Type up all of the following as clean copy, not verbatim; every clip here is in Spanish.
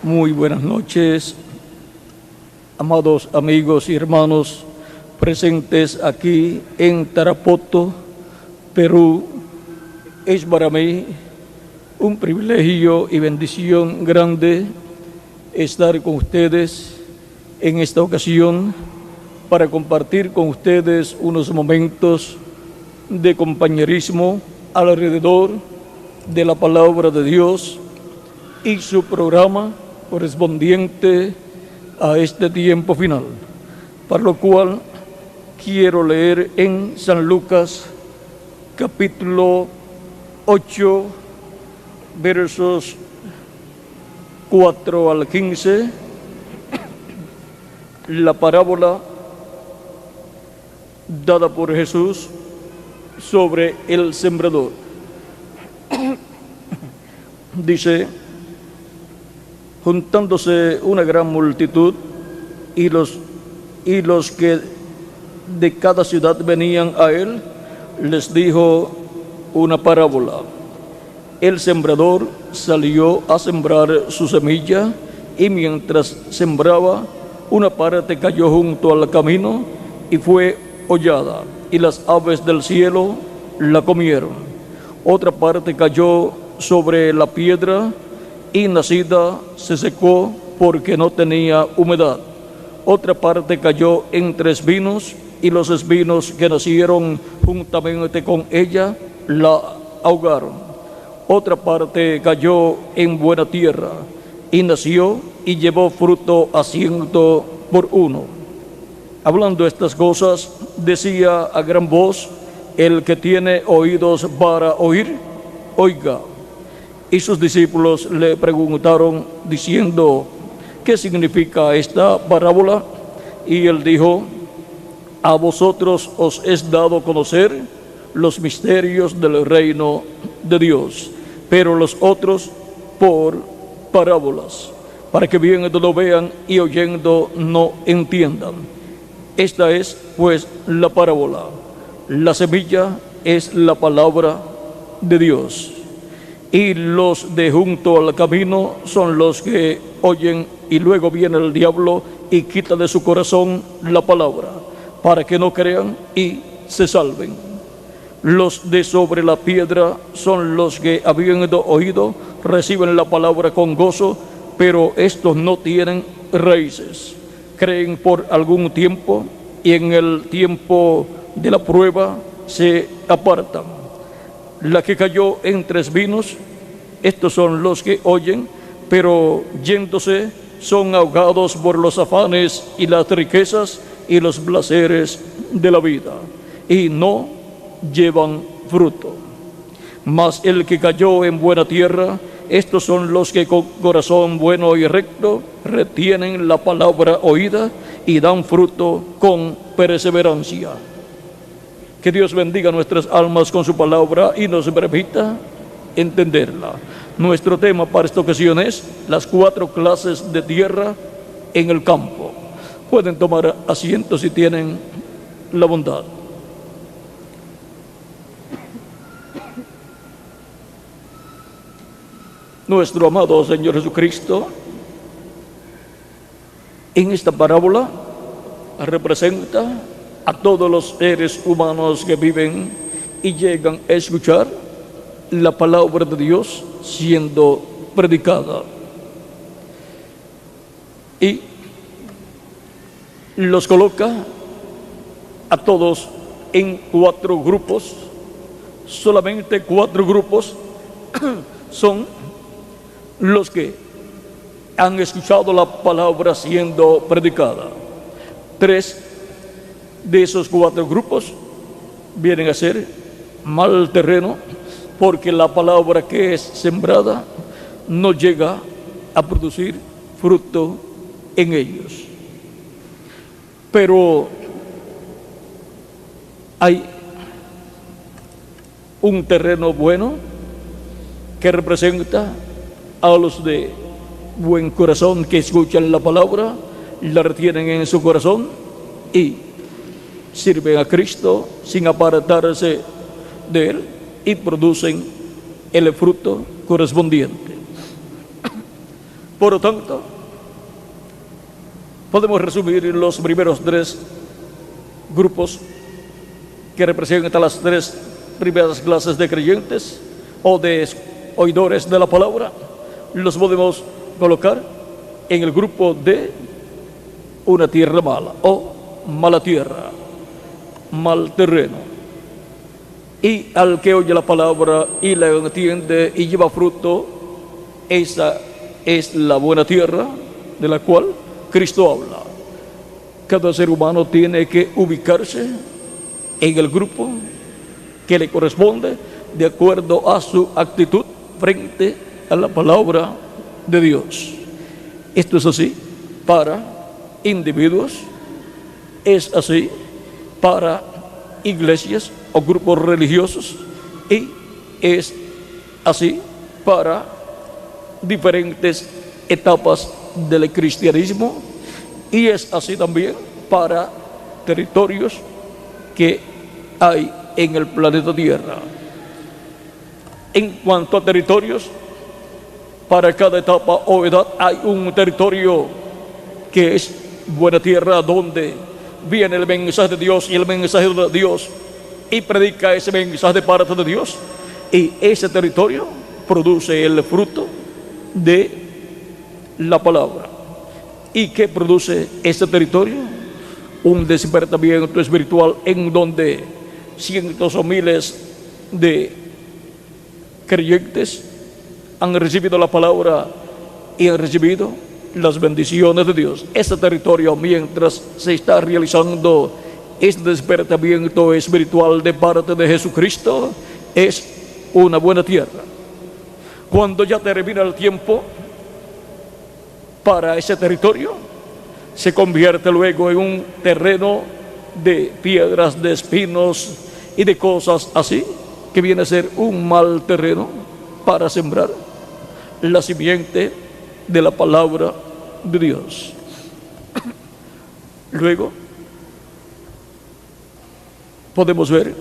Muy buenas noches, amados amigos y hermanos presentes aquí en Tarapoto, Perú. Es para mí un privilegio y bendición grande estar con ustedes en esta ocasión para compartir con ustedes unos momentos de compañerismo alrededor de la palabra de Dios y su programa correspondiente a este tiempo final, para lo cual quiero leer en San Lucas capítulo 8 versos 4 al 15, la parábola dada por Jesús sobre el sembrador. Dice: juntándose una gran multitud y los que de cada ciudad venían a él, les dijo una parábola. El sembrador salió a sembrar su semilla, y mientras sembraba, una parte cayó junto al camino y fue hollada, y las aves del cielo la comieron. Otra parte cayó sobre la piedra, y nacida se secó porque no tenía humedad. Otra parte cayó entre espinos, y los espinos que nacieron juntamente con ella la ahogaron. Otra parte cayó en buena tierra, y nació y llevó fruto a 100 por uno. Hablando estas cosas, decía a gran voz: el que tiene oídos para oír, oiga. Y sus discípulos le preguntaron diciendo: ¿qué significa esta parábola? Y él dijo: a vosotros os es dado conocer los misterios del reino de Dios, pero los otros por parábolas, para que viendo no vean y oyendo no entiendan. Esta es pues la parábola. La semilla es la palabra de Dios. Y los de junto al camino son los que oyen, y luego viene el diablo y quita de su corazón la palabra, para que no crean y se salven. Los de sobre la piedra son los que, habiendo oído, reciben la palabra con gozo, pero estos no tienen raíces. Creen por algún tiempo, y en el tiempo de la prueba se apartan. La que cayó entre espinos, estos son los que oyen, pero yéndose son ahogados por los afanes y las riquezas y los placeres de la vida, y no llevan fruto. Mas el que cayó en buena tierra, estos son los que con corazón bueno y recto retienen la palabra oída y dan fruto con perseverancia. Que Dios bendiga nuestras almas con su palabra y nos permita entenderla. Nuestro tema para esta ocasión es las 4 clases de tierra en el campo. Pueden tomar asiento si tienen la bondad. Nuestro amado Señor Jesucristo, en esta parábola, representa a todos los seres humanos que viven y llegan a escuchar la palabra de Dios siendo predicada, y los coloca a todos en 4 grupos. Solamente 4 grupos son los que han escuchado la palabra siendo predicada. 3 de esos 4 grupos vienen a ser mal terreno, porque la palabra que es sembrada no llega a producir fruto en ellos. Pero hay un terreno bueno que representa a los de buen corazón, que escuchan la palabra, la retienen en su corazón y sirven a Cristo sin apartarse de Él, y producen el fruto correspondiente. Por lo tanto, podemos resumir los primeros tres grupos que representan las tres primeras clases de creyentes o de oidores de la palabra. Los podemos colocar en el grupo de una tierra mala o mala tierra, mal terreno. Y al que oye la palabra y la entiende y lleva fruto, esa es la buena tierra de la cual Cristo habla. Cada ser humano tiene que ubicarse en el grupo que le corresponde de acuerdo a su actitud frente a la palabra de Dios. Esto es así para individuos, es así para iglesias o grupos religiosos y es así para diferentes etapas del cristianismo y es así también para territorios que hay en el planeta Tierra. En cuanto a territorios, para cada etapa o edad hay un territorio que es buena tierra, donde viene el mensaje de Dios y el mensaje de Dios y predica ese mensaje de parte de Dios, y ese territorio produce el fruto de la palabra. ¿Y qué produce ese territorio? Un despertamiento espiritual en donde cientos o miles de creyentes han recibido la palabra y han recibido las bendiciones de Dios. Ese territorio, mientras se está realizando este despertamiento espiritual de parte de Jesucristo, es una buena tierra. Cuando ya termina el tiempo para ese territorio, se convierte luego en un terreno de piedras, de espinos y de cosas así, que viene a ser un mal terreno para sembrar la simiente de la palabra de Dios. Luego podemos ver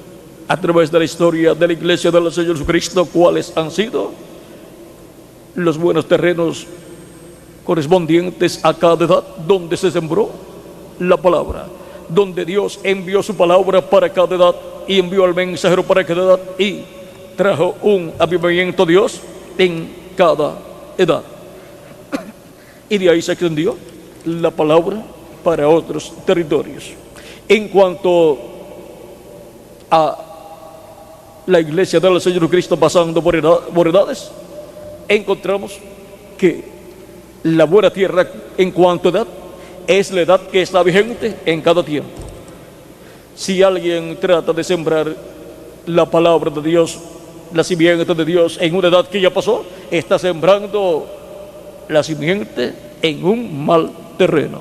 a través de la historia de la iglesia del Señor Jesucristo cuáles han sido los buenos terrenos correspondientes a cada edad donde se sembró la palabra, donde Dios envió su palabra para cada edad y envió al mensajero para cada edad y trajo un avivamiento de Dios en cada edad. Y de ahí se extendió la palabra para otros territorios. En cuanto a la iglesia del Señor Cristo pasando por edades, encontramos que la buena tierra en cuanto a edad es la edad que está vigente en cada tiempo. Si alguien trata de sembrar la palabra de Dios, la simiente de Dios en una edad que ya pasó, está sembrando la simiente en un mal terreno.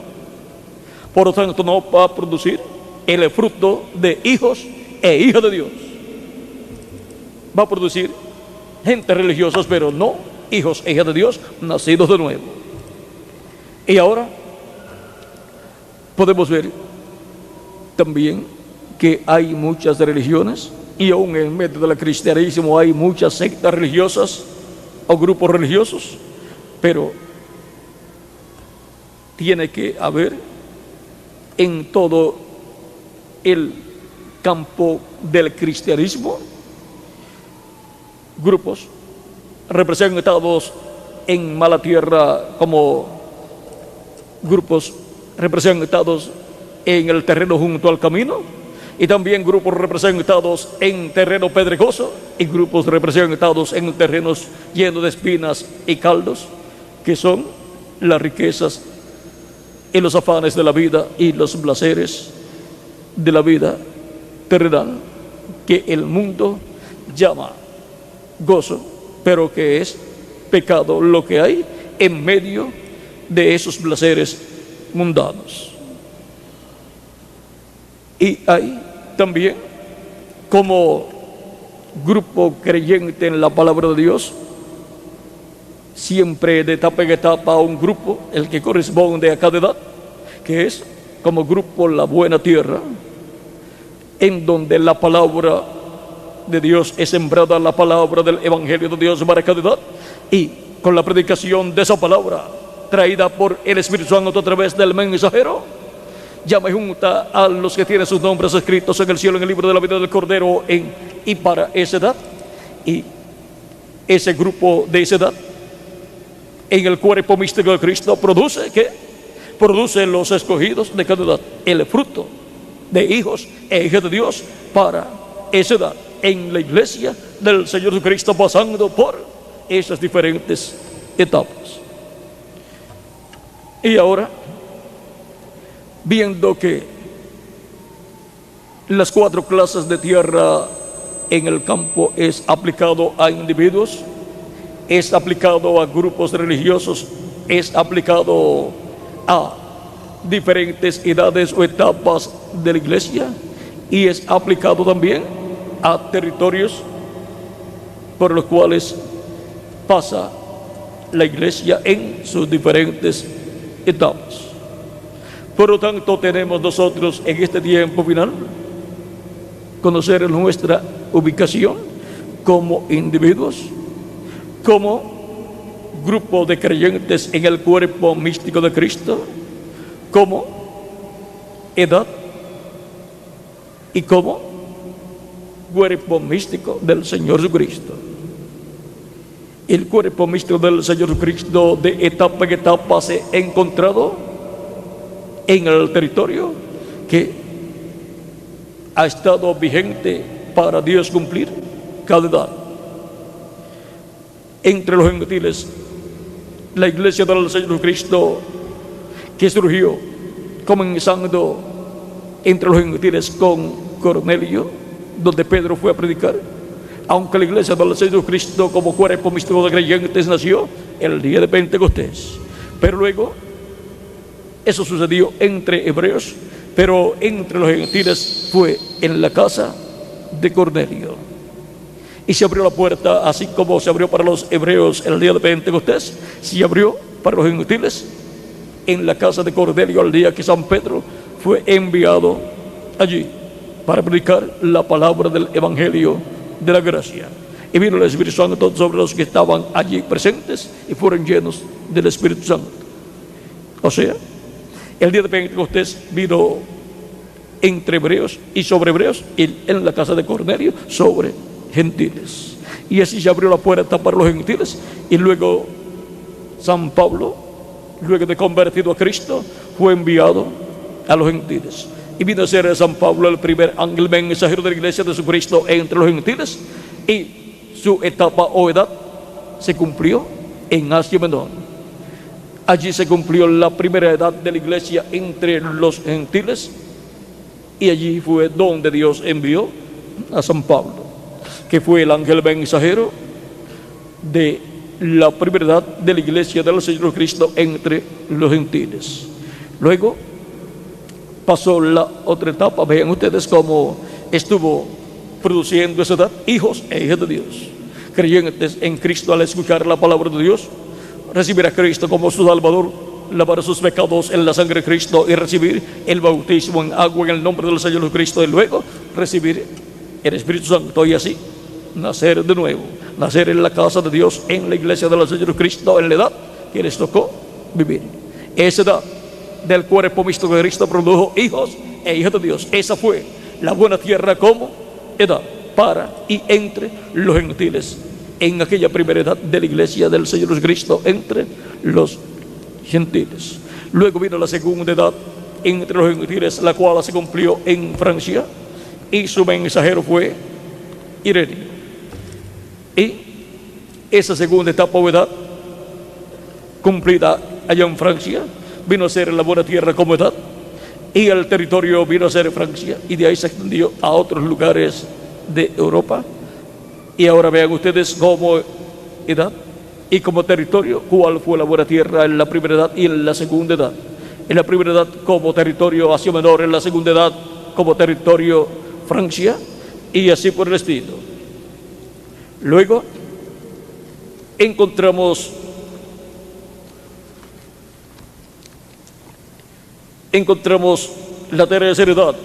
Por lo tanto, no va a producir el fruto de hijos e hijas de Dios. Va a producir gente religiosa, pero no hijos e hijas de Dios nacidos de nuevo. Y ahora podemos ver también que hay muchas religiones, y aún en medio del cristianismo hay muchas sectas religiosas o grupos religiosos, pero tiene que haber en todo el campo del cristianismo grupos representados en mala tierra, como grupos representados en el terreno junto al camino, y también grupos representados en terreno pedregoso y grupos representados en terrenos llenos de espinas y caldos, que son las riquezas y los afanes de la vida y los placeres de la vida terrenal, que el mundo llama gozo, pero que es pecado lo que hay en medio de esos placeres mundanos. Y hay también, como grupo creyente en la palabra de Dios, siempre de etapa en etapa un grupo, el que corresponde a cada edad, que es como grupo la buena tierra, en donde la palabra de Dios es sembrada, la palabra del evangelio de Dios para cada edad, y con la predicación de esa palabra traída por el Espíritu Santo a través del mensajero, ya me junta a los que tienen sus nombres escritos en el cielo, en el libro de la vida del Cordero, y para esa edad, y ese grupo de esa edad, en el cuerpo místico de Cristo, produce, ¿qué? Produce los escogidos de cada edad, el fruto de hijos e hijas de Dios para esa edad, en la iglesia del Señor Jesucristo, pasando por esas diferentes etapas. Y ahora, viendo que las 4 clases de tierra en el campo es aplicado a individuos, es aplicado a grupos religiosos, es aplicado a diferentes edades o etapas de la iglesia, y es aplicado también a territorios por los cuales pasa la iglesia en sus diferentes etapas. Por lo tanto, tenemos nosotros en este tiempo final conocer nuestra ubicación como individuos, como grupo de creyentes en el cuerpo místico de Cristo, como edad y como cuerpo místico del Señor Jesucristo. El cuerpo místico del Señor Jesucristo, de etapa en etapa, se ha encontrado en el territorio que ha estado vigente para Dios cumplir cada edad. Entre los gentiles, la iglesia del Señor Jesucristo, que surgió comenzando entre los gentiles con Cornelio, donde Pedro fue a predicar, aunque la iglesia del Señor Jesucristo como cuerpo místico de creyentes nació el día de Pentecostés. Pero luego eso sucedió entre hebreos, pero entre los gentiles fue en la casa de Cornelio. Y se abrió la puerta, así como se abrió para los hebreos el día de Pentecostés, se abrió para los gentiles en la casa de Cornelio al día que San Pedro fue enviado allí para predicar la palabra del Evangelio de la gracia. Y vino el Espíritu Santo sobre los que estaban allí presentes y fueron llenos del Espíritu Santo. O sea, el día de Pentecostés vino entre hebreos y sobre hebreos, y en la casa de Cornelio sobre gentiles. Y así se abrió la puerta para los gentiles. Y luego San Pablo, luego de convertido a Cristo, fue enviado a los gentiles. Y vino a ser San Pablo el primer ángel mensajero de la iglesia de Jesucristo entre los gentiles. Y su etapa o edad se cumplió en Asia Menor. Allí se cumplió la primera edad de la iglesia entre los gentiles, y allí fue donde Dios envió a San Pablo, que fue el ángel mensajero de la primera edad de la iglesia del Señor Cristo entre los gentiles. Luego pasó la otra etapa. Vean ustedes cómo estuvo produciendo esa edad: hijos e hijas de Dios, creyentes en Cristo al escuchar la palabra de Dios, recibir a Cristo como su Salvador, lavar sus pecados en la sangre de Cristo y recibir el bautismo en agua en el nombre del Señor Jesucristo, y luego recibir el Espíritu Santo, y así nacer de nuevo, nacer en la casa de Dios, en la iglesia del Señor Jesucristo, en la edad que les tocó vivir. Esa edad del cuerpo místico de Cristo produjo hijos e hijas de Dios. Esa fue la buena tierra como edad para y entre los gentiles, en aquella primera edad de la iglesia del Señor Jesucristo entre los gentiles. Luego vino la segunda edad entre los gentiles, la cual se cumplió en Francia, y su mensajero fue Ireneo. Y esa segunda etapa o edad cumplida allá en Francia vino a ser la buena tierra como edad, y el territorio vino a ser Francia, y de ahí se extendió a otros lugares de Europa. Y ahora vean ustedes como edad y como territorio cuál fue la buena tierra en la primera edad y en la segunda edad. En la primera edad como territorio Asia Menor, en la segunda edad como territorio Francia, y así por el estilo. Luego encontramos la tercera edad,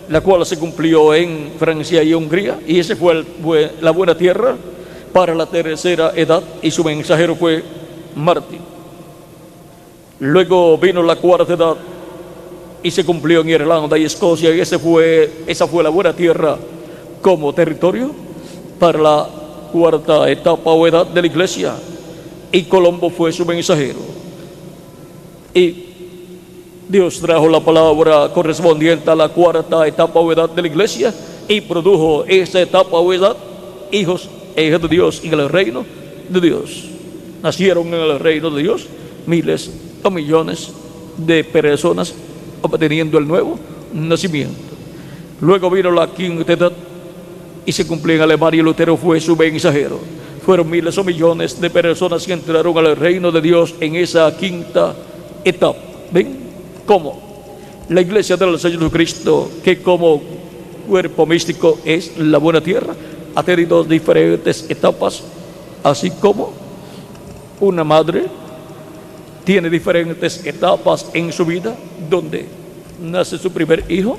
la cual se cumplió en Francia y Hungría, y esa fue la buena tierra para la tercera edad, y su mensajero fue Martín. Luego vino la cuarta edad y se cumplió en Irlanda y Escocia, y esa fue la buena tierra como territorio para la cuarta etapa o edad de la iglesia, y Colombo fue su mensajero. Y Dios trajo la palabra correspondiente a la cuarta etapa o edad de la iglesia y produjo esa etapa o edad hijos e hijas de Dios en el reino de Dios. Nacieron en el reino de Dios miles o millones de personas obteniendo el nuevo nacimiento. Luego vino la quinta edad y se cumplió en Alemania, y Lutero fue su mensajero. Fueron miles o millones de personas que entraron al reino de Dios en esa quinta etapa. ¿Ven cómo la iglesia del Señor Jesucristo, que como cuerpo místico es la buena tierra, ha tenido diferentes etapas, así como una madre tiene diferentes etapas en su vida, donde nace su primer hijo,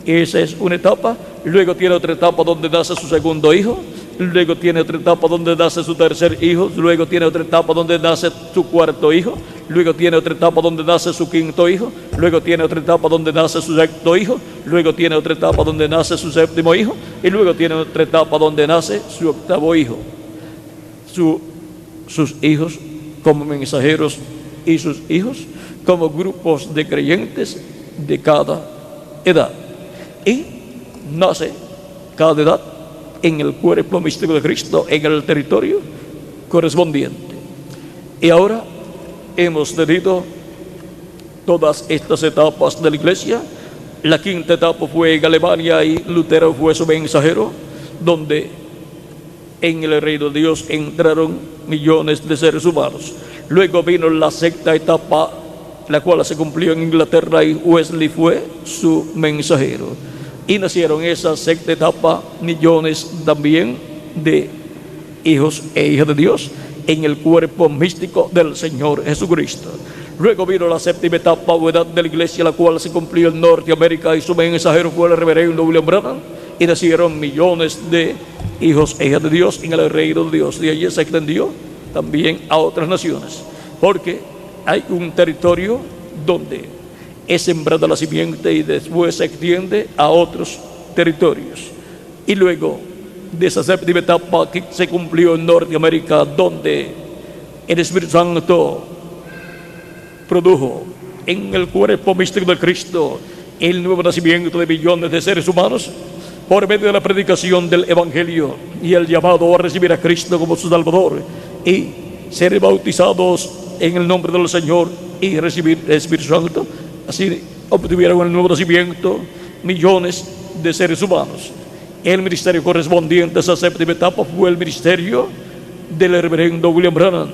esa es una etapa. Luego tiene otra etapa donde nace su segundo hijo. Luego tiene otra etapa donde nace su tercer hijo. Luego tiene otra etapa donde nace su cuarto hijo. Luego tiene otra etapa donde nace su quinto hijo. Luego tiene otra etapa donde nace su sexto hijo. Luego tiene otra etapa donde nace su séptimo hijo. Y luego tiene otra etapa donde nace su octavo hijo. Sus hijos como mensajeros y sus hijos como grupos de creyentes de cada edad. Y nace cada edad en el cuerpo místico de Cristo, en el territorio correspondiente. Y ahora hemos tenido todas estas etapas de la iglesia. La quinta etapa fue en Alemania y Lutero fue su mensajero, donde en el reino de Dios entraron millones de seres humanos. Luego vino la sexta etapa, la cual se cumplió en Inglaterra, y Wesley fue su mensajero. Y nacieron en esa sexta etapa millones también de hijos e hijas de Dios en el cuerpo místico del Señor Jesucristo. Luego vino la séptima etapa o edad de la iglesia, la cual se cumplió en Norteamérica, y su mensajero fue el reverendo William Branham, y nacieron millones de hijos e hijas de Dios en el reino de Dios. Y allí se extendió también a otras naciones, porque hay un territorio donde es sembrada la simiente y después se extiende a otros territorios. Y luego de esa séptima etapa que se cumplió en Norteamérica, donde el Espíritu Santo produjo en el cuerpo místico de Cristo el nuevo nacimiento de millones de seres humanos por medio de la predicación del Evangelio y el llamado a recibir a Cristo como su Salvador y ser bautizados en el nombre del Señor y recibir el Espíritu Santo. Así obtuvieron el nuevo nacimiento millones de seres humanos. El ministerio correspondiente a esa séptima etapa fue el ministerio del reverendo William Branham,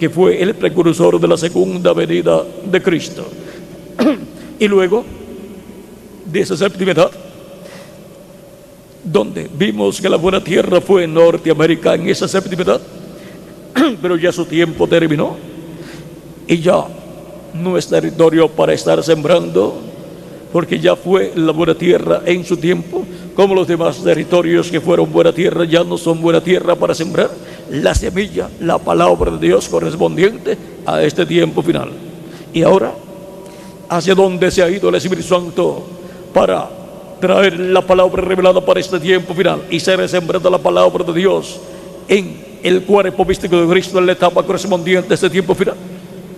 que fue el precursor de la segunda venida de Cristo. Y luego de esa séptima edad, donde vimos que la buena tierra fue en Norteamérica en esa séptima edad, pero ya su tiempo terminó y ya no es territorio para estar sembrando, porque ya fue la buena tierra en su tiempo, como los demás territorios que fueron buena tierra ya no son buena tierra para sembrar la semilla, la palabra de Dios correspondiente a este tiempo final. Y ahora, ¿hacia dónde se ha ido el Espíritu Santo para traer la palabra revelada para este tiempo final y ser sembrada la palabra de Dios en el cuerpo místico de Cristo en la etapa correspondiente a este tiempo final?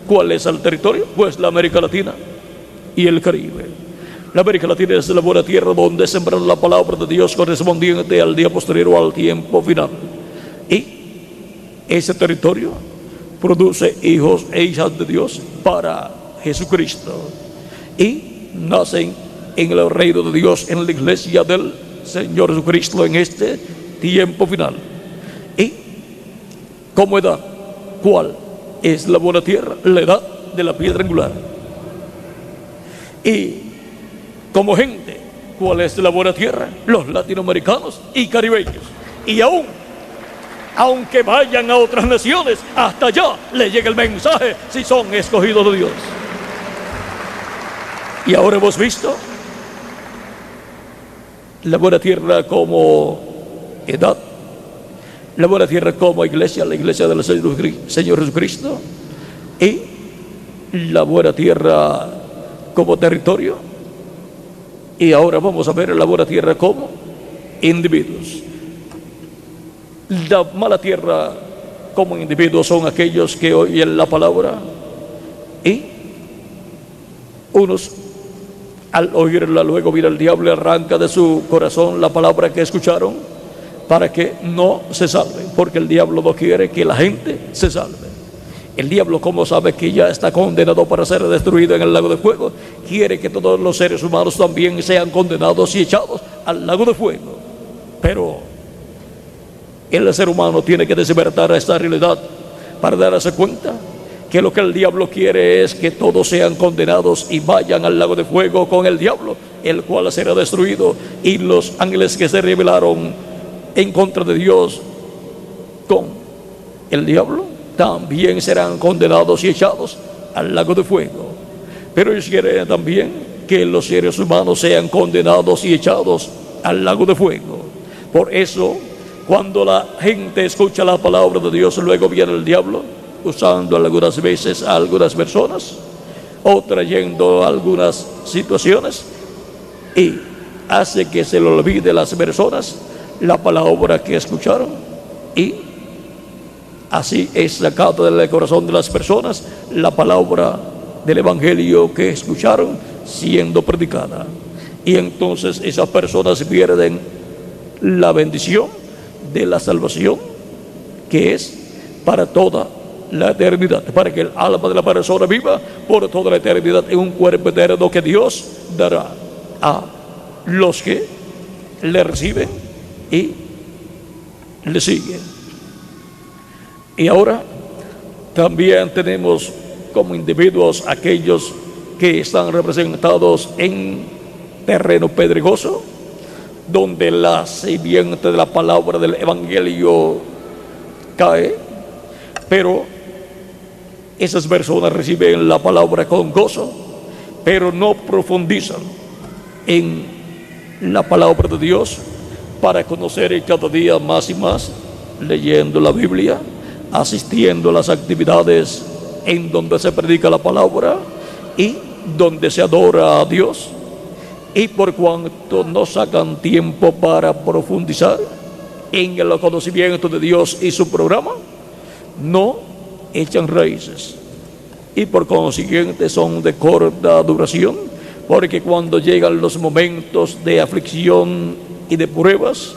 ¿Cuál es el territorio? Pues la América Latina y el Caribe. La América Latina es la buena tierra donde sembrar la palabra de Dios correspondiente al día posterior o al tiempo final. Y ese territorio produce hijos e hijas de Dios para Jesucristo. Y nacen en el reino de Dios, en la iglesia del Señor Jesucristo en este tiempo final. Y como edad, ¿cuál es la buena tierra? La edad de la piedra angular. Y como gente, ¿cuál es la buena tierra? Los latinoamericanos y caribeños. Y aunque vayan a otras naciones, hasta allá les llega el mensaje si son escogidos de Dios. Y ahora hemos visto la buena tierra como edad, la buena tierra como iglesia, la iglesia del Señor Jesucristo, y la buena tierra como territorio, y ahora vamos a ver la buena tierra como individuos. La mala tierra como individuos son aquellos que oyen la palabra y unos, al oírla, luego viene el diablo y arranca de su corazón la palabra que escucharon para que no se salven, porque el diablo no quiere que la gente se salve. El diablo, como sabe que ya está condenado para ser destruido en el lago de fuego, quiere que todos los seres humanos también sean condenados y echados al lago de fuego. Pero el ser humano tiene que despertar a esta realidad para darse cuenta que lo que el diablo quiere es que todos sean condenados y vayan al lago de fuego con el diablo, el cual será destruido, y los ángeles que se rebelaron en contra de Dios con el diablo también serán condenados y echados al lago de fuego. Pero ellos quieren también que los seres humanos sean condenados y echados al lago de fuego. Por eso, cuando la gente escucha la palabra de Dios, luego viene el diablo usando algunas veces a algunas personas o trayendo algunas situaciones y hace que se le olvide a las personas la palabra que escucharon, y así es sacado del corazón de las personas la palabra del evangelio que escucharon siendo predicada, y entonces esas personas pierden la bendición de la salvación, que es para toda la eternidad, para que el alma de la persona viva por toda la eternidad en un cuerpo eterno que Dios dará a los que le reciben y le siguen. Y ahora también tenemos como individuos aquellos que están representados en terreno pedregoso, donde la simiente de la palabra del evangelio cae, pero esas personas reciben la palabra con gozo, pero no profundizan en la palabra de Dios para conocer cada día más y más, leyendo la Biblia, asistiendo a las actividades en donde se predica la palabra y donde se adora a Dios. Y por cuanto no sacan tiempo para profundizar en el conocimiento de Dios y su programa, no echan raíces, y por consiguiente son de corta duración, porque cuando llegan los momentos de aflicción y de pruebas,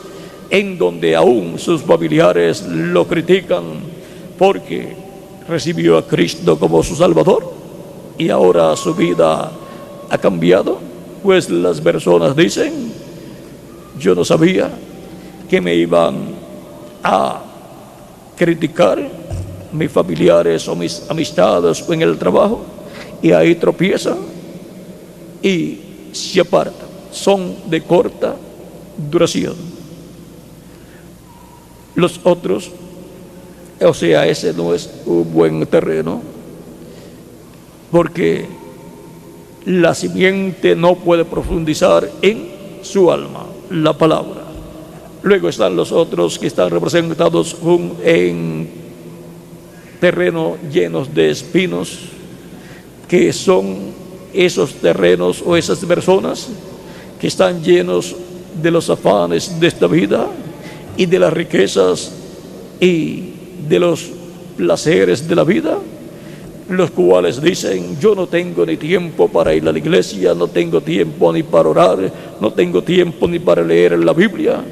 en donde aún sus familiares lo critican porque recibió a Cristo como su Salvador y ahora su vida ha cambiado, pues las personas dicen: yo no sabía que me iban a criticar mis familiares o mis amistades o en el trabajo, y ahí tropiezan y se apartan. Son de corta duración. Los otros, o sea, ese no es un buen terreno, porque la simiente no puede profundizar en su alma, la palabra. Luego están los otros que están representados en terrenos llenos de espinos, que son esos terrenos o esas personas que están llenos de los afanes de esta vida y de las riquezas y de los placeres de la vida, los cuales dicen: yo no tengo ni tiempo para ir a la iglesia, no tengo tiempo ni para orar, no tengo tiempo ni para leer la Biblia.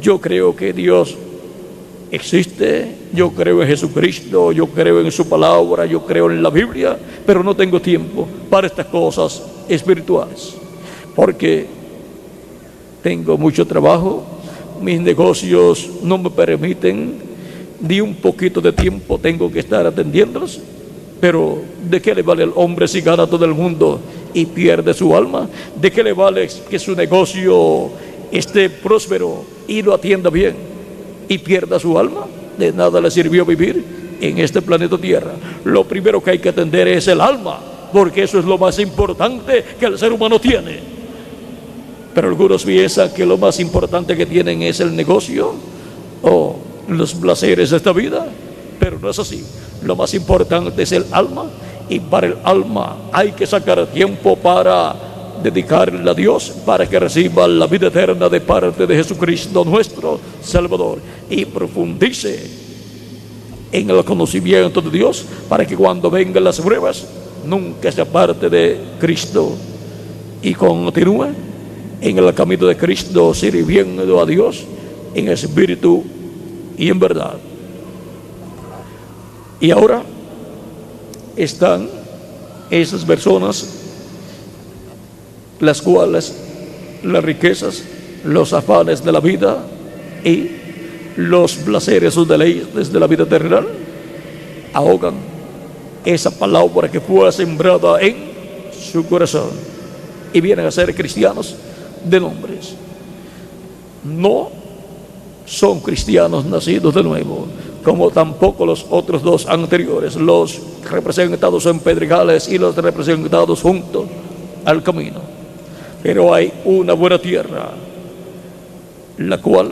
Yo creo que Dios existe, yo creo en Jesucristo, yo creo en su palabra, yo creo en la Biblia, pero no tengo tiempo para estas cosas espirituales, porque tengo mucho trabajo, mis negocios no me permiten ni un poquito de tiempo, tengo que estar atendiéndolos. Pero ¿de qué le vale al hombre si gana todo el mundo y pierde su alma? ¿De qué le vale que su negocio esté próspero y lo atienda bien y pierda su alma? De nada le sirvió vivir en este planeta Tierra. Lo primero que hay que atender es el alma, porque eso es lo más importante que el ser humano tiene. Pero algunos piensan que lo más importante que tienen es el negocio o los placeres de esta vida, pero no es así. Lo más importante es el alma, y para el alma hay que sacar tiempo para dedicarle a Dios, para que reciba la vida eterna de parte de Jesucristo nuestro Salvador, y profundice en el conocimiento de Dios, para que cuando vengan las pruebas nunca se aparte de Cristo y continúe en el camino de Cristo, sirviendo a Dios en espíritu y en verdad. Y ahora están esas personas, las cuales las riquezas, los afanes de la vida y los placeres o deleites de la vida terrenal ahogan esa palabra que fue sembrada en su corazón, y vienen a ser cristianos de nombres. No son cristianos nacidos de nuevo, como tampoco los otros dos anteriores, los representados en pedregales y los representados junto al camino. Pero hay una buena tierra, la cual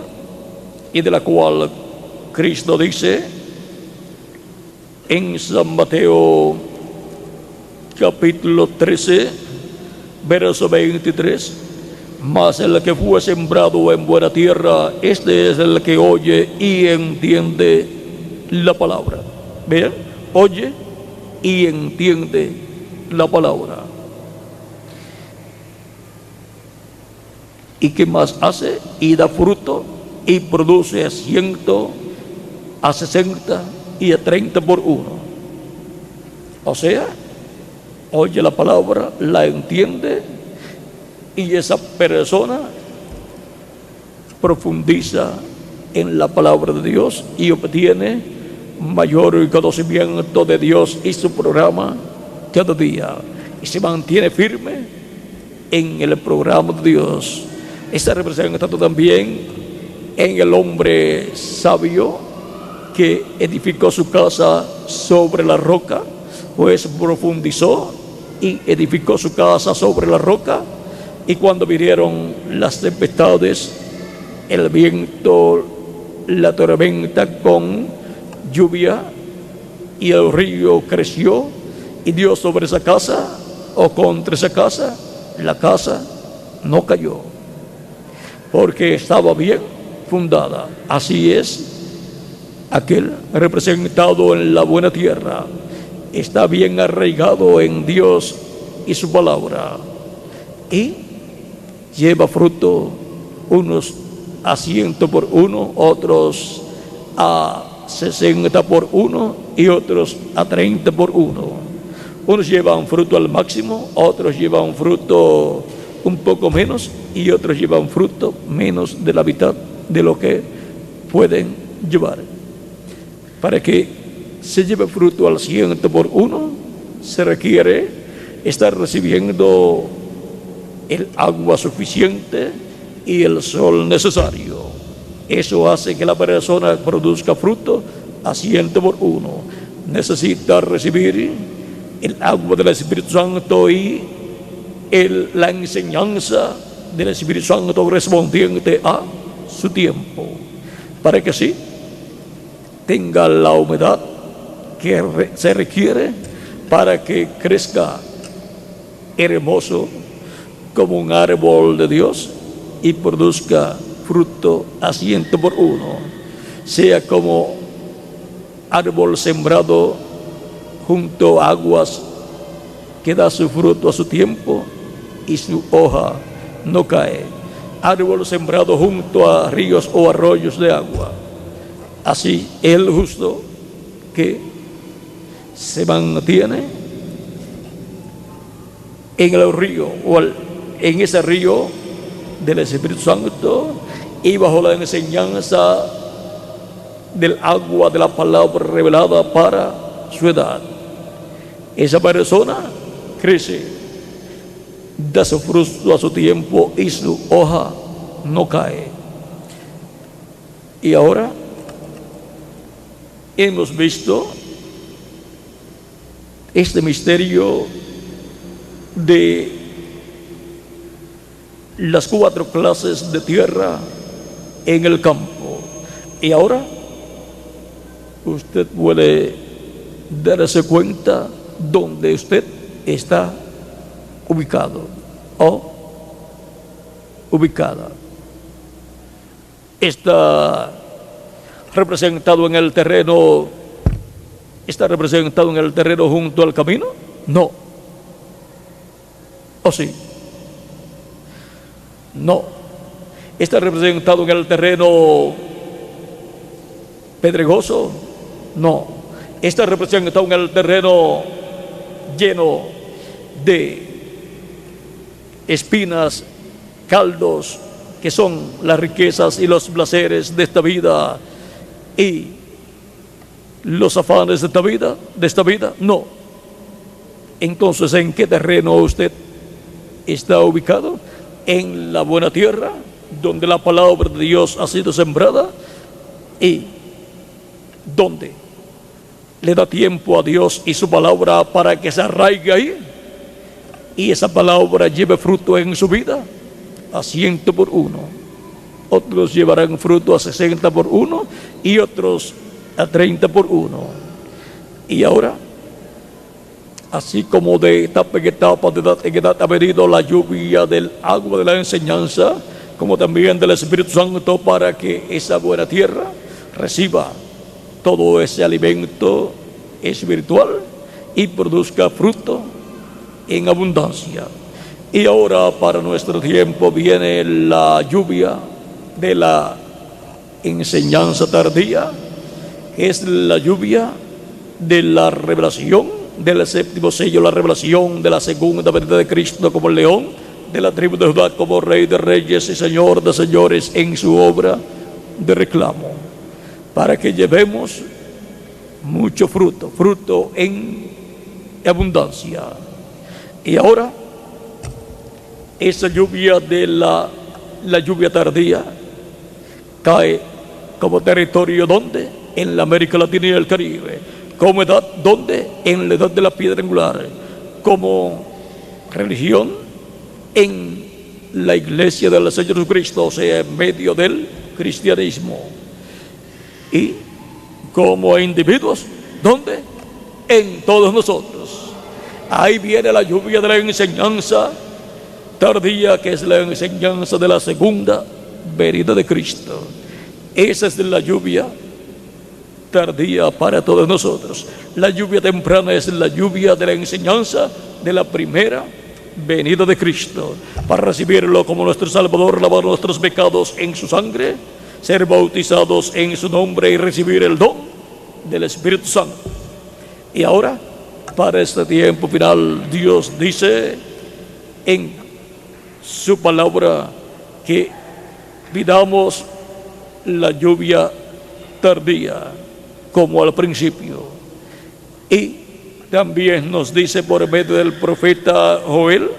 y de la cual Cristo dice en San Mateo capítulo 13 verso 23: mas el que fue sembrado en buena tierra, este es el que oye y entiende la palabra. Vean, oye y entiende la palabra. ¿Y qué más hace? Y da fruto y produce a 100, a 60 y a 30 por uno. O sea, oye la palabra, la entiende, y esa persona profundiza en la palabra de Dios y obtiene mayor conocimiento de Dios y su programa cada día, y se mantiene firme en el programa de Dios. Está representado también en el hombre sabio que edificó su casa sobre la roca, pues profundizó y edificó su casa sobre la roca. Y cuando vinieron las tempestades, el viento, la tormenta con lluvia, y el río creció y dio sobre esa casa o contra esa casa, la casa no cayó, porque estaba bien fundada. Así es aquel representado en la buena tierra, está bien arraigado en Dios y su palabra, y lleva fruto, unos a 100 por uno, otros a 60 por uno y otros a 30 por uno. Unos llevan fruto al máximo, otros llevan fruto un poco menos, y otros llevan fruto menos de la mitad de lo que pueden llevar. Para que se lleve fruto al 100 por uno, se requiere estar recibiendo el agua suficiente y el sol necesario. Eso hace que la persona produzca fruto a 100 por uno. Necesita recibir el agua del Espíritu Santo y la enseñanza del Espíritu Santo correspondiente a su tiempo, para que sí tenga la humedad que se requiere para que crezca hermoso como un árbol de Dios y produzca fruto a 100 por uno, sea como árbol sembrado junto a aguas que da su fruto a su tiempo y su hoja no cae, árbol sembrado junto a ríos o arroyos de agua. Así el justo que se mantiene en el río o en ese río del Espíritu Santo y bajo la enseñanza del agua de la palabra revelada para su edad, esa persona crece, da su fruto a su tiempo y su hoja no cae. Y ahora hemos visto este misterio de las 4 clases de tierra en el campo. Y ahora usted puede darse cuenta donde usted está ubicado o ubicada. Está representado en el terreno, está representado en el terreno junto al camino. No. ¿O sí? No. Está representado en el terreno pedregoso. No. Está representado en el terreno lleno de espinas, caldos, que son las riquezas y los placeres de esta vida y los afanes de esta vida. No. Entonces, ¿en qué terreno usted está ubicado? En la buena tierra, donde la palabra de Dios ha sido sembrada y donde le da tiempo a Dios y su palabra para que se arraigue ahí y esa palabra lleve fruto en su vida a 100 por 1. Otros llevarán fruto a 60 por 1 y otros a 30 por 1. Y ahora, así como de etapa en etapa, de edad en edad, ha venido la lluvia del agua de la enseñanza, como también del Espíritu Santo, para que esa buena tierra reciba todo ese alimento espiritual y produzca fruto en abundancia. Y ahora para nuestro tiempo viene la lluvia de la enseñanza tardía, es la lluvia de la revelación del séptimo sello, la revelación de la segunda venida de Cristo como el león, de la tribu de Judá como Rey de reyes y Señor de señores en su obra de reclamo, para que llevemos mucho fruto en abundancia. Y ahora esa lluvia de la lluvia tardía cae como territorio, ¿dónde? En la América Latina y el Caribe. Como edad, ¿dónde? En la edad de la piedra angular. Como religión, en la iglesia del Señor Jesucristo, o sea, en medio del cristianismo. Y como individuos, ¿dónde? En todos nosotros. Ahí viene la lluvia de la enseñanza tardía, que es la enseñanza de la segunda venida de Cristo. Esa es la lluvia tardía para todos nosotros. La lluvia temprana es la lluvia de la enseñanza de la primera venida de Cristo, para recibirlo como nuestro Salvador, lavar nuestros pecados en su sangre, ser bautizados en su nombre y recibir el don del Espíritu Santo. Y ahora, para este tiempo final, Dios dice en su palabra que pidamos la lluvia tardía como al principio. Y también nos dice por medio del profeta Joel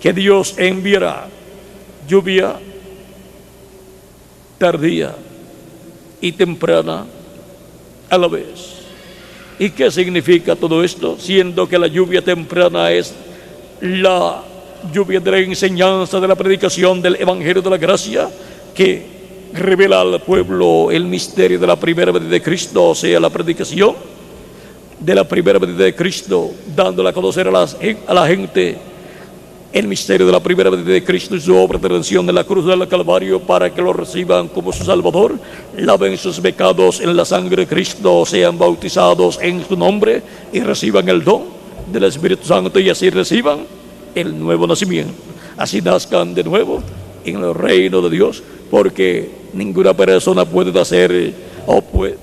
que Dios enviará lluvia tardía y temprana a la vez. ¿Y qué significa todo esto? Siendo que la lluvia temprana es la lluvia de la enseñanza, de la predicación del Evangelio de la gracia, que revela al pueblo el misterio de la primera venida de Cristo, o sea, la predicación de la primera venida de Cristo, dándole a conocer a la gente el misterio de la primera venida de Cristo y su obra de redención en la cruz del Calvario, para que lo reciban como su Salvador, laven sus pecados en la sangre de Cristo, sean bautizados en su nombre y reciban el don del Espíritu Santo, y así reciban el nuevo nacimiento, así nazcan de nuevo en el reino de Dios, porque ninguna persona puede nacer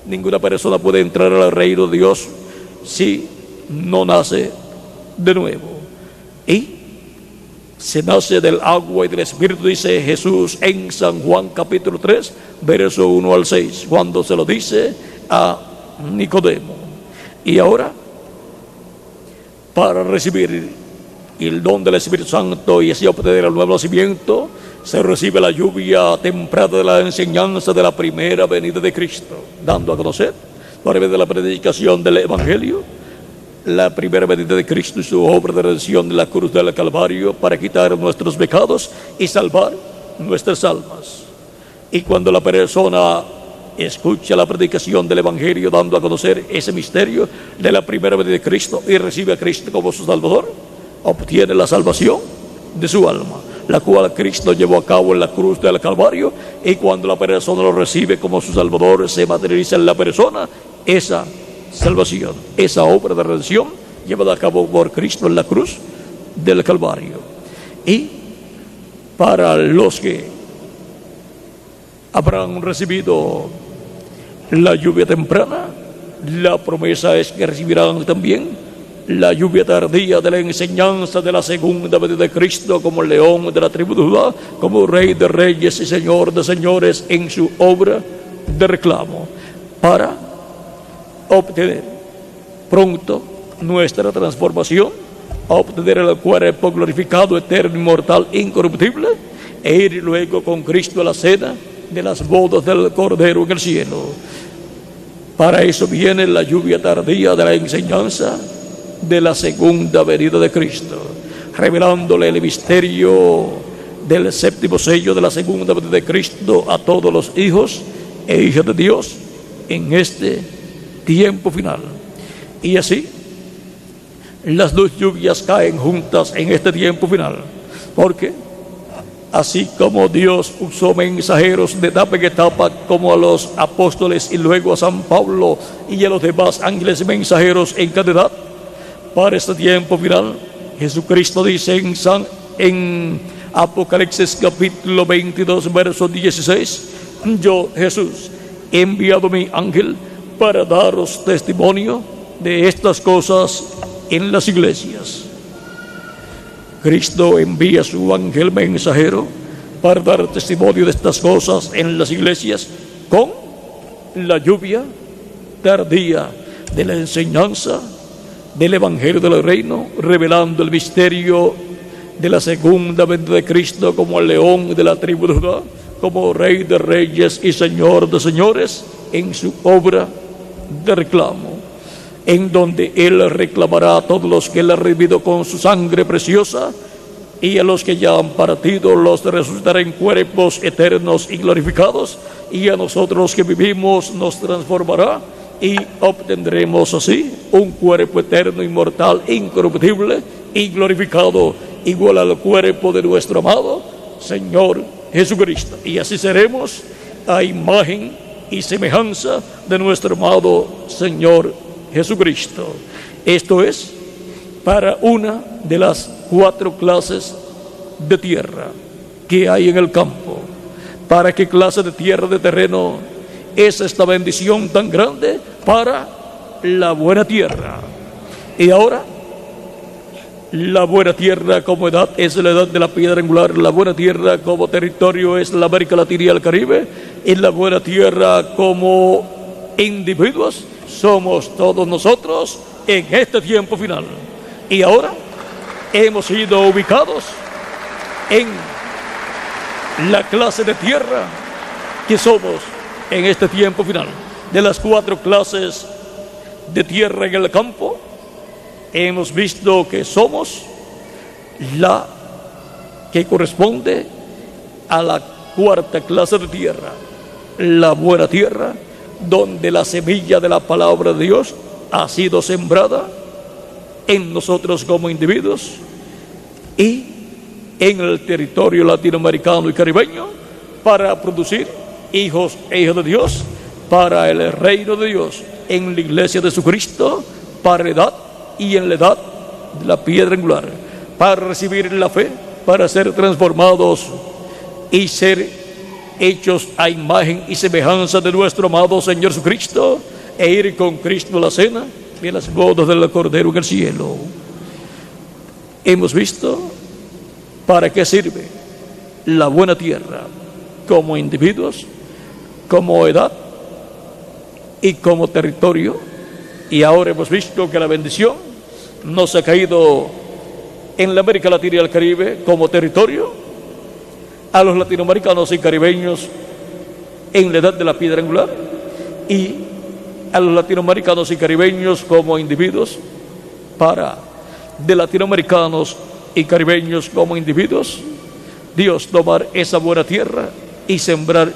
ninguna persona puede entrar al reino de Dios si no nace de nuevo. Y se nace del agua y del Espíritu, dice Jesús en San Juan capítulo 3, verso 1 al 6, cuando se lo dice a Nicodemo. Y ahora, para recibir el don del Espíritu Santo y así obtener el nuevo nacimiento, se recibe la lluvia temprana de la enseñanza de la primera venida de Cristo, dando a conocer, por medio de la predicación del Evangelio, la primera venida de Cristo y su obra de redención de la cruz del Calvario, para quitar nuestros pecados y salvar nuestras almas. Y cuando la persona escucha la predicación del Evangelio dando a conocer ese misterio de la primera venida de Cristo y recibe a Cristo como su Salvador, obtiene la salvación de su alma, la cual Cristo llevó a cabo en la cruz del Calvario, y cuando la persona lo recibe como su Salvador, se materializa en la persona esa salvación, esa obra de redención llevada a cabo por Cristo en la cruz del Calvario. Y para los que habrán recibido la lluvia temprana, la promesa es que recibirán también la lluvia tardía de la enseñanza de la segunda venida de Cristo, como león de la tribu de Judá, como Rey de reyes y Señor de señores en su obra de reclamo, para obtener pronto nuestra transformación, a obtener el cuerpo glorificado, eterno, inmortal, incorruptible, e ir luego con Cristo a la cena de las bodas del Cordero en el cielo. Para eso viene la lluvia tardía de la enseñanza de la segunda venida de Cristo, revelándole el misterio del séptimo sello de la segunda venida de Cristo a todos los hijos e hijas de Dios en este tiempo final. Y así las dos lluvias caen juntas en este tiempo final, porque así como Dios usó mensajeros de etapa en etapa, como a los apóstoles y luego a San Pablo y a los demás ángeles mensajeros en cada edad, para este tiempo final, Jesucristo dice en Apocalipsis capítulo 22, verso 16: yo, Jesús, he enviado mi ángel para daros testimonio de estas cosas en las iglesias. Cristo envía su ángel mensajero para dar testimonio de estas cosas en las iglesias con la lluvia tardía de la enseñanza del Evangelio del Reino, revelando el misterio de la segunda venida de Cristo como el león de la tribu de Judá, como Rey de reyes y Señor de señores en su obra de reclamo, en donde Él reclamará a todos los que Él ha redimido con su sangre preciosa, y a los que ya han partido los resucitará en cuerpos eternos y glorificados, y a nosotros los que vivimos nos transformará, y obtendremos así un cuerpo eterno, inmortal, incorruptible y glorificado, igual al cuerpo de nuestro amado Señor Jesucristo. Y así seremos a imagen y semejanza de nuestro amado Señor Jesucristo. Esto es para una de las 4 clases de tierra que hay en el campo. ¿Para qué clase de tierra, de terreno es esta bendición tan grande? Para la buena tierra. Y ahora, la buena tierra como edad es la edad de la piedra angular. La buena tierra como territorio es la América Latina y el Caribe. Y la buena tierra como individuos somos todos nosotros en este tiempo final. Y ahora hemos sido ubicados en la clase de tierra que somos en este tiempo final. De las 4 clases de tierra en el campo, hemos visto que somos la que corresponde a la 4ª clase de tierra, la buena tierra, donde la semilla de la palabra de Dios ha sido sembrada en nosotros como individuos y en el territorio latinoamericano y caribeño, para producir hijos e hijas de Dios para el reino de Dios en la iglesia de Jesucristo, para la edad y en la edad de la piedra angular, para recibir la fe, para ser transformados y ser hechos a imagen y semejanza de nuestro amado Señor Jesucristo, e ir con Cristo a la cena de las bodas del Cordero en el cielo. Hemos visto para qué sirve la buena tierra como individuos, como edad y como territorio, y ahora hemos visto que la bendición nos ha caído en la América Latina y el Caribe como territorio, a los latinoamericanos y caribeños en la edad de la piedra angular, y a los latinoamericanos y caribeños como individuos, para de latinoamericanos y caribeños como individuos, Dios tomar esa buena tierra y sembrar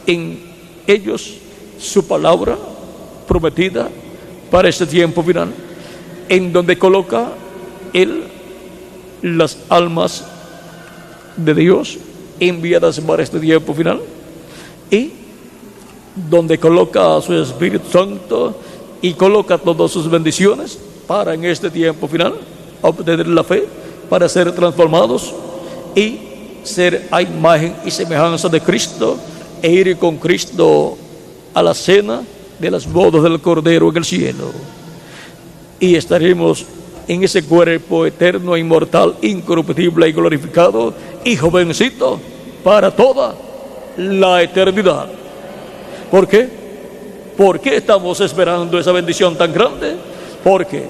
en ellos su palabra prometida para este tiempo final, en donde coloca Él las almas de Dios enviadas para este tiempo final, y donde coloca a su Espíritu Santo y coloca todas sus bendiciones para en este tiempo final obtener la fe, para ser transformados y ser a imagen y semejanza de Cristo, e ir con Cristo a la cena de las bodas del Cordero en el cielo, y estaremos en ese cuerpo eterno, inmortal, incorruptible y glorificado y jovencito para toda la eternidad. ¿Por qué? ¿Por qué estamos esperando esa bendición tan grande? Porque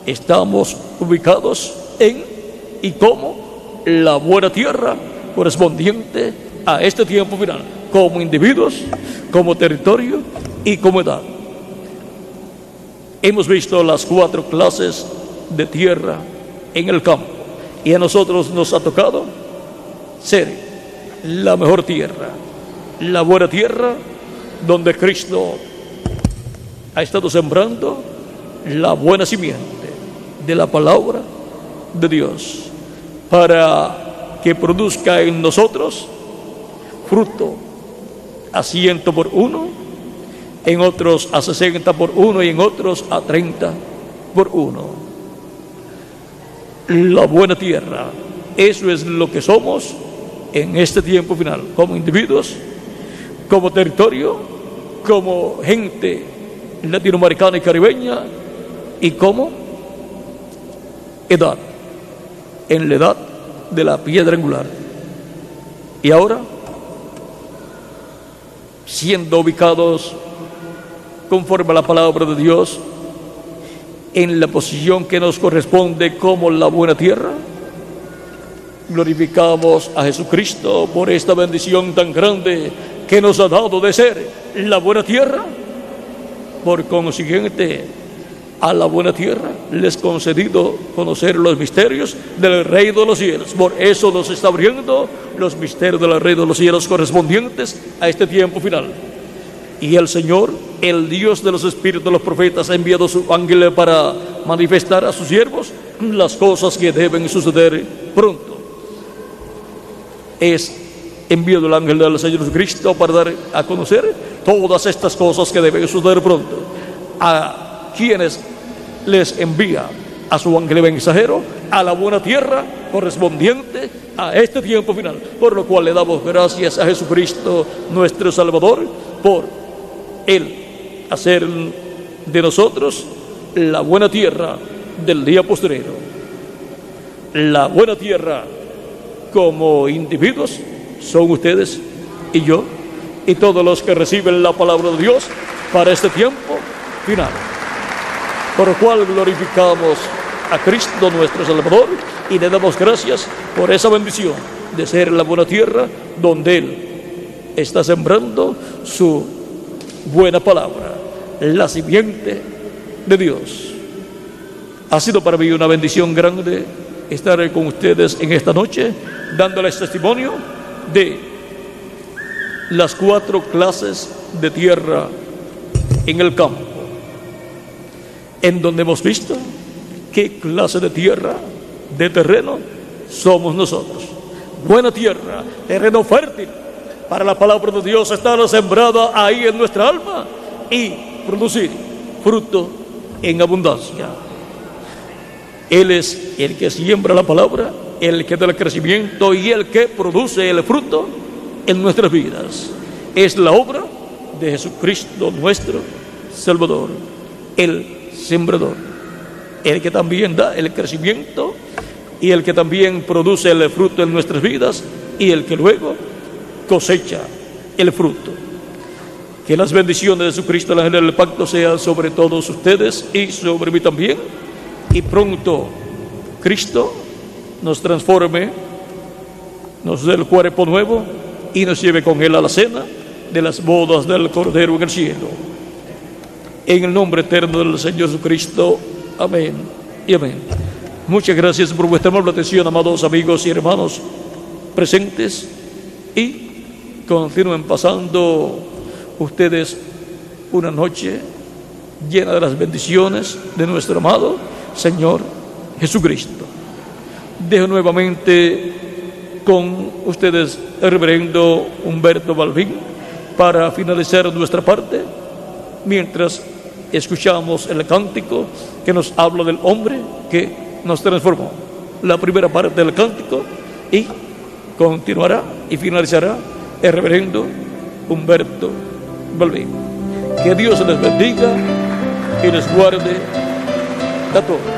estamos ubicados en y como la buena tierra correspondiente a este tiempo final, como individuos, como territorio y como edad. Hemos visto las 4 clases de tierra en el campo, y a nosotros nos ha tocado ser la mejor tierra, la buena tierra, donde Cristo ha estado sembrando la buena simiente de la palabra de Dios, para que produzca en nosotros fruto a 100 por 1, en otros a 60 por 1 y en otros a 30 por 1. La buena tierra, eso es lo que somos en este tiempo final, como individuos, como territorio, como gente latinoamericana y caribeña, y como edad, en la edad de la piedra angular. Y ahora, siendo ubicados conforme a la palabra de Dios en la posición que nos corresponde como la buena tierra, glorificamos a Jesucristo por esta bendición tan grande que nos ha dado de ser la buena tierra. Por consiguiente, a la buena tierra les concedido conocer los misterios del reino de los cielos. Por eso nos está abriendo los misterios del reino de los cielos correspondientes a este tiempo final. Y el Señor, el Dios de los espíritus de los profetas, ha enviado su ángel para manifestar a sus siervos las cosas que deben suceder pronto. Es enviado del ángel del Señor Jesucristo para dar a conocer todas estas cosas que deben suceder pronto. A quienes les envía a su ángel mensajero a la buena tierra correspondiente a este tiempo final, por lo cual le damos gracias a Jesucristo nuestro Salvador por Él hacer de nosotros la buena tierra del día postrero. La buena tierra como individuos son ustedes y yo y todos los que reciben la palabra de Dios para este tiempo final, por lo cual glorificamos a Cristo nuestro Salvador y le damos gracias por esa bendición de ser la buena tierra donde Él está sembrando su buena palabra, la simiente de Dios. Ha sido para mí una bendición grande estar con ustedes en esta noche, dándoles testimonio de las 4 clases de tierra en el campo, en donde hemos visto qué clase de tierra, de terreno, somos nosotros. Buena tierra, terreno fértil para la palabra de Dios, estar sembrada ahí en nuestra alma y producir fruto en abundancia. Él es el que siembra la palabra, el que da el crecimiento y el que produce el fruto en nuestras vidas. Es la obra de Jesucristo nuestro Salvador, el sembrador, el que también da el crecimiento y el que también produce el fruto en nuestras vidas y el que luego cosecha el fruto. Que las bendiciones de Jesucristo, el ángel del pacto, sean sobre todos ustedes y sobre mí también, y pronto Cristo nos transforme, nos dé el cuerpo nuevo y nos lleve con Él a la cena de las bodas del Cordero en el cielo. En el nombre eterno del Señor Jesucristo. Amén y amén. Muchas gracias por vuestra amable atención, amados amigos y hermanos presentes, y continúen pasando ustedes una noche llena de las bendiciones de nuestro amado Señor Jesucristo. Dejo nuevamente con ustedes el reverendo Humberto Balbín para finalizar nuestra parte, mientras escuchamos el cántico que nos habla del hombre que nos transformó. La primera parte del cántico, y continuará y finalizará el reverendo Humberto Balbín. Que Dios les bendiga y les guarde a todos.